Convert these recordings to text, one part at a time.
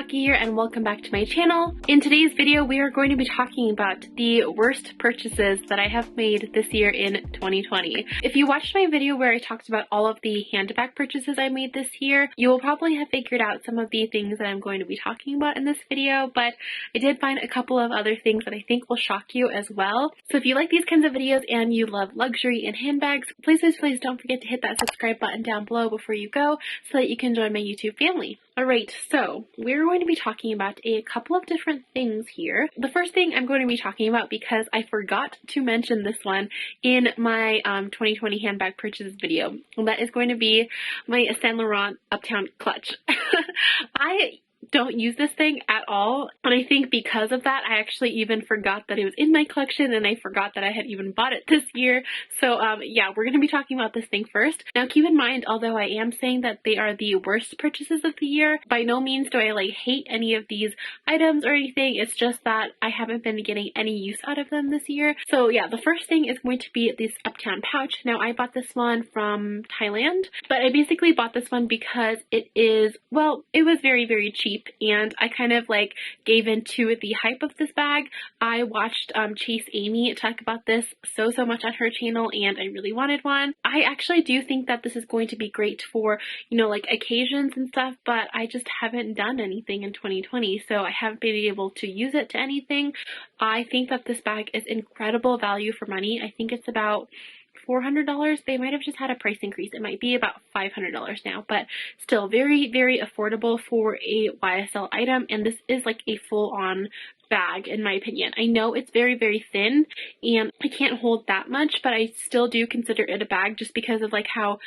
Saki here and welcome back to my channel. In today's video, we are going to be talking about the worst purchases that I have made this year in 2020. If you watched my video where I talked about all of the handbag purchases I made this year, you will probably have figured out some of the things that I'm going to be talking about in this video, but I did find a couple of other things that I think will shock you as well. So if you like these kinds of videos and you love luxury and handbags, please don't forget to hit that subscribe button down below before you go so that you can join my YouTube family. Alright, so we're going to be talking about a couple of different things here. The first thing I'm going to be talking about, because I forgot to mention this one in my 2020 handbag purchases video, and that is going to be my Saint Laurent Uptown Clutch. I don't use this thing at all, and I think because of that I actually even forgot that it was in my collection, and I forgot that I had even bought it this year. So yeah, we're going to be talking about this thing first. Now keep in mind, although I am saying that they are the worst purchases of the year, by no means do I like hate any of these items or anything. It's just that I haven't been getting any use out of them this year. So yeah, the first thing is going to be this Uptown pouch. Now I bought this one from Thailand, but I basically bought this one because it is, well, it was very cheap, and I kind of like gave into the hype of this bag. I watched Chase Amy talk about this so much on her channel, and I really wanted one. I actually do think that this is going to be great for, you know, like occasions and stuff, but I just haven't done anything in 2020, so I haven't been able to use it to anything. I think that this bag is incredible value for money. I think it's about $400. They might have just had a price increase. It might be about $500 now, but still very affordable for a YSL item, and this is like a full-on bag in my opinion. I know it's very thin and I can't hold that much, but I still do consider it a bag just because of like how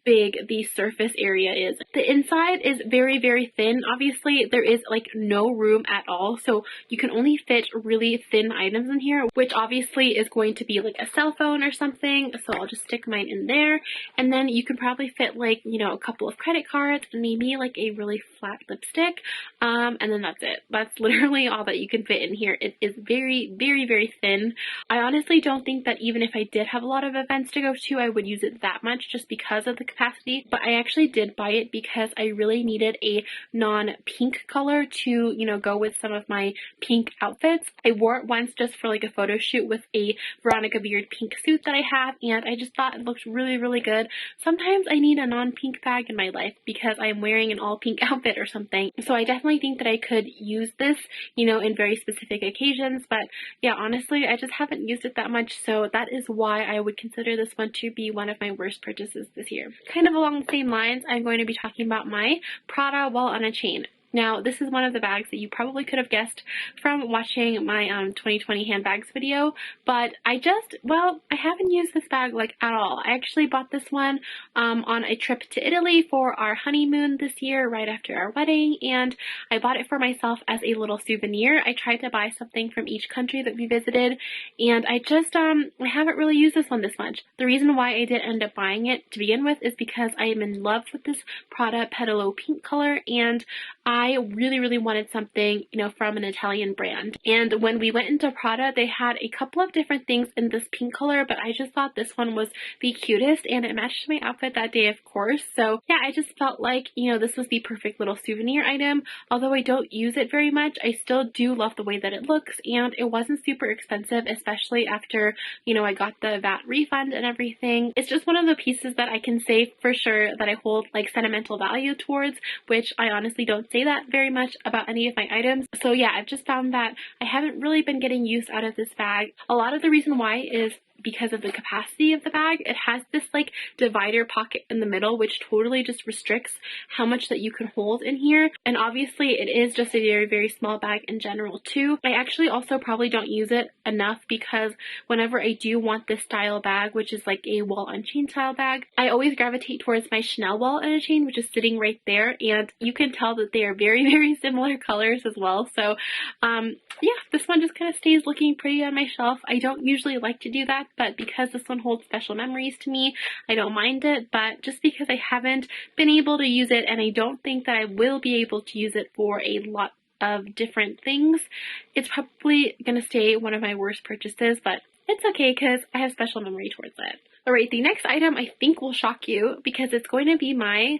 big the surface area is. The inside is very thin. Obviously there is like no room at all, so you can only fit really thin items in here, which obviously is going to be like a cell phone or something, so I'll just stick mine in there, and then you can probably fit like, you know, a couple of credit cards and maybe like a really flat lipstick, and then that's it. That's literally all that you can fit in here. It is very thin. I honestly don't think that even if I did have a lot of events to go to, I would use it that much just because of the capacity, but I actually did buy it because I really needed a non-pink color to, you know, go with some of my pink outfits. I wore it once just for like a photo shoot with a Veronica Beard pink suit that I have, and I just thought it looked really good. Sometimes I need a non-pink bag in my life because I'm wearing an all pink outfit or something, so I definitely think that I could use this, you know, in very specific occasions. But yeah, honestly, I just haven't used it that much, so that is why I would consider this one to be one of my worst purchases this year. Kind of along the same lines, I'm going to be talking about my Prada Wallet on a Chain. Now, this is one of the bags that you probably could have guessed from watching my 2020 handbags video, but I haven't used this bag like at all. I actually bought this one on a trip to Italy for our honeymoon this year, right after our wedding, and I bought it for myself as a little souvenir. I tried to buy something from each country that we visited, and I just, I haven't really used this one this much. The reason why I did end up buying it to begin with is because I am in love with this Prada Petalo pink color, and I really wanted something, you know, from an Italian brand. And when we went into Prada, they had a couple of different things in this pink color, but I just thought this one was the cutest, and it matched my outfit that day, of course. So yeah, I just felt like, you know, this was the perfect little souvenir item. Although I don't use it very much, I still do love the way that it looks, and it wasn't super expensive, especially after, you know, I got the VAT refund and everything. It's just one of the pieces that I can say for sure that I hold like sentimental value towards, which I honestly don't say that very much about any of my items. So yeah, I've just found that I haven't really been getting use out of this bag. A lot of the reason why is because of the capacity of the bag. It has this like divider pocket in the middle, which totally just restricts how much that you can hold in here. And obviously it is just a very small bag in general too. I actually also probably don't use it enough because whenever I do want this style bag, which is like a wallet on chain style bag, I always gravitate towards my Chanel wallet on a chain, which is sitting right there, and you can tell that they are very similar colors as well. So yeah, this one just kind of stays looking pretty on my shelf. I don't usually like to do that, but because this one holds special memories to me, I don't mind it. But just because I haven't been able to use it, and I don't think that I will be able to use it for a lot of different things, it's probably gonna stay one of my worst purchases, but it's okay because I have special memory towards it. Alright, the next item I think will shock you because it's going to be my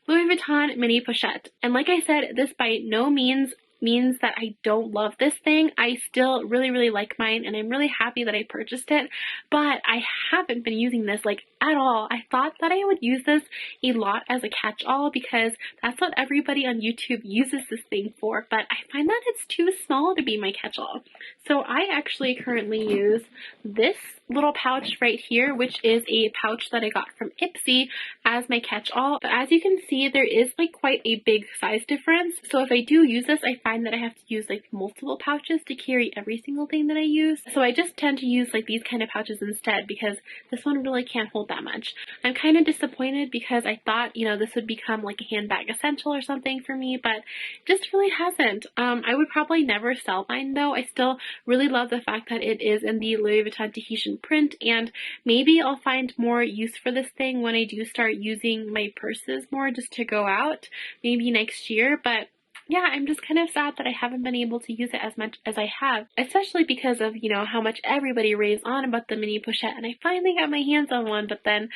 Louis Vuitton mini pochette. And like I said, this by no means means that I don't love this thing. I still really like mine, and I'm really happy that I purchased it, but I haven't been using this like at all. I thought that I would use this a lot as a catch-all because that's what everybody on YouTube uses this thing for, but I find that it's too small to be my catch-all. So I actually currently use this little pouch right here, which is a pouch that I got from Ipsy as my catch-all. But as you can see, there is like quite a big size difference. So if I do use this, I find that I have to use like multiple pouches to carry every single thing that I use. So I just tend to use like these kind of pouches instead because this one really can't hold that much. I'm kind of disappointed because I thought, you know, this would become like a handbag essential or something for me, but it just really hasn't. I would probably never sell mine though. I still really love the fact that it is in the Louis Vuitton Tahitian print, and maybe I'll find more use for this thing when I do start using my purses more just to go out, maybe next year. But yeah, I'm just kind of sad that I haven't been able to use it as much as I have, especially because of, you know, how much everybody raves on about the mini pochette, and I finally got my hands on one, but then,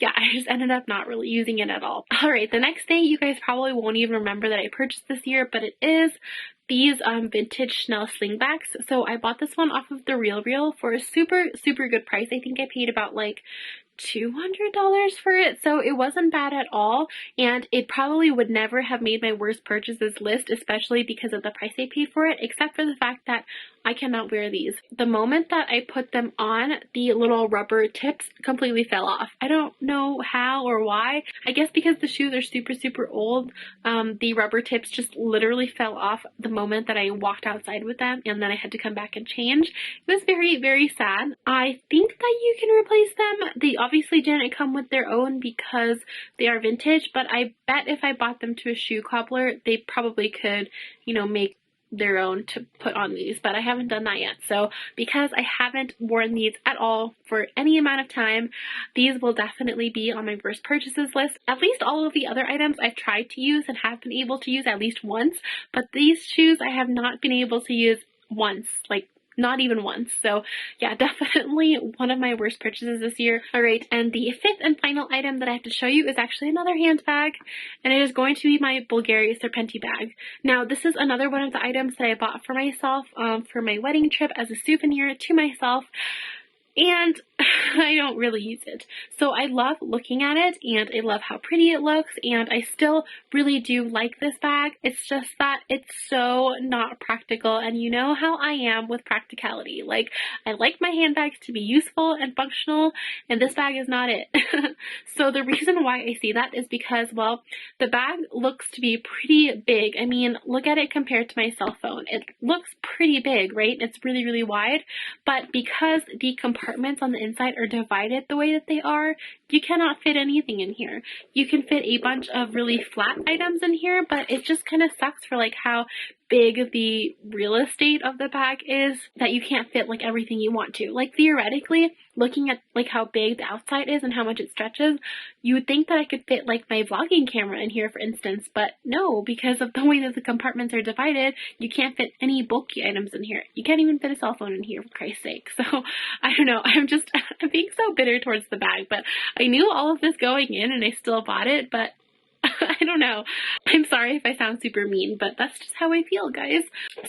yeah, I just ended up not really using it at all. Alright, the next thing, you guys probably won't even remember that I purchased this year, but it is these vintage Chanel slingbacks. So I bought this one off of the RealReal for a super good price. I think I paid about like $200 for it, so it wasn't bad at all, and it probably would never have made my worst purchases list, especially because of the price I paid for it, except for the fact that I cannot wear these. The moment that I put them on, the little rubber tips completely fell off. I don't know how or why. I guess because the shoes are super old, the rubber tips just literally fell off the moment that I walked outside with them, and then I had to come back and change. It was very sad. I think that you can replace them. They obviously didn't come with their own because they are vintage, but I bet if I bought them to a shoe cobbler, they probably could, you know, make their own to put on these, but I haven't done that yet. So because I haven't worn these at all for any amount of time, these will definitely be on my worst purchases list. At least all of the other items I've tried to use and have been able to use at least once, but these shoes I have not been able to use once, like not even once. So yeah, definitely one of my worst purchases this year. Alright, and the fifth and final item that I have to show you is actually another handbag, and it is going to be my Bulgari Serpenti bag. Now this is another one of the items that I bought for myself for my wedding trip as a souvenir to myself, and I don't really use it. So I love looking at it, and I love how pretty it looks, and I still really do like this bag. It's just that it's so not practical, and you know how I am with practicality. Like, I like my handbags to be useful and functional, and this bag is not it. So the reason why I say that is because, well, the bag looks to be pretty big. I mean, look at it compared to my cell phone. It looks pretty big, right? It's really wide, but because the compartments on the inside are divided the way that they are, you cannot fit anything in here. You can fit a bunch of really flat items in here, but it just kind of sucks for like how big the real estate of the bag is that you can't fit like everything you want to. Like theoretically, looking at like how big the outside is and how much it stretches, you would think that I could fit like my vlogging camera in here, for instance, but no, because of the way that the compartments are divided, you can't fit any bulky items in here. You can't even fit a cell phone in here, for Christ's sake. So I don't know, I'm being so bitter towards the bag, but I knew all of this going in and I still bought it, but I don't know. I'm sorry if I sound super mean, but that's just how I feel, guys.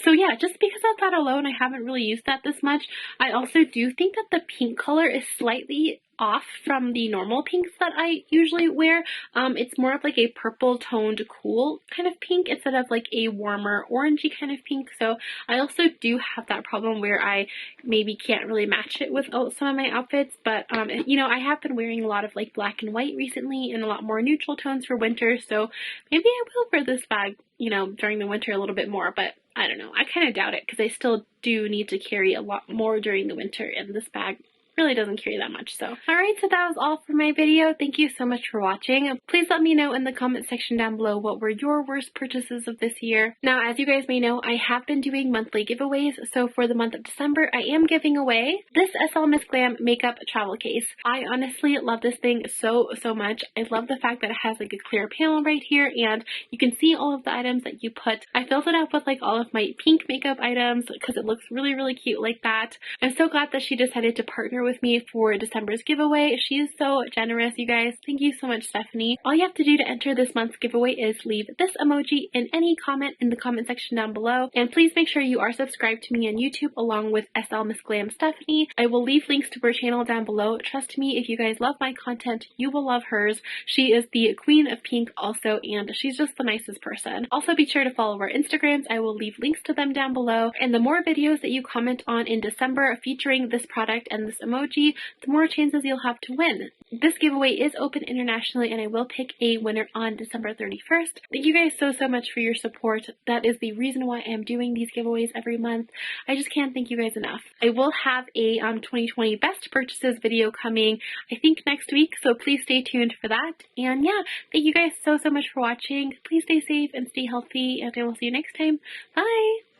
So yeah, just because of that alone, I haven't really used that this much. I also do think that the pink color is slightly off from the normal pinks that I usually wear. It's more of like a purple toned cool kind of pink instead of like a warmer orangey kind of pink. So I also do have that problem where I maybe can't really match it with some of my outfits, but you know, I have been wearing a lot of like black and white recently and a lot more neutral tones for winter, so maybe I will wear this bag, you know, during the winter a little bit more, but I don't know. I kind of doubt it because I still do need to carry a lot more during the winter, and this bag really doesn't carry that much. So alright, so that was all for my video. Thank you so much for watching. Please let me know in the comment section down below what were your worst purchases of this year. Now, as you guys may know, I have been doing monthly giveaways, so for the month of December I am giving away this SL Miss Glam makeup travel case. I honestly love this thing so much. I love the fact that it has like a clear panel right here and you can see all of the items that you put. I filled it up with like all of my pink makeup items because it looks really cute like that. I'm so glad that she decided to partner her with me for December's giveaway. She is so generous, you guys. Thank you so much, Stephanie. All you have to do to enter this month's giveaway is leave this emoji in any comment in the comment section down below. And please make sure you are subscribed to me on YouTube along with SL Miss Glam Stephanie. I will leave links to her channel down below. Trust me, if you guys love my content, you will love hers. She is the queen of pink also, and she's just the nicest person. Also, be sure to follow our Instagrams. I will leave links to them down below. And the more videos that you comment on in December featuring this product and this emoji, the more chances you'll have to win. This giveaway is open internationally, and I will pick a winner on December 31st. Thank you guys so much for your support. That is the reason why I'm doing these giveaways every month. I just can't thank you guys enough. I will have a 2020 best purchases video coming, I think next week, so please stay tuned for that. And yeah, thank you guys so much for watching. Please stay safe and stay healthy, and I will see you next time. Bye!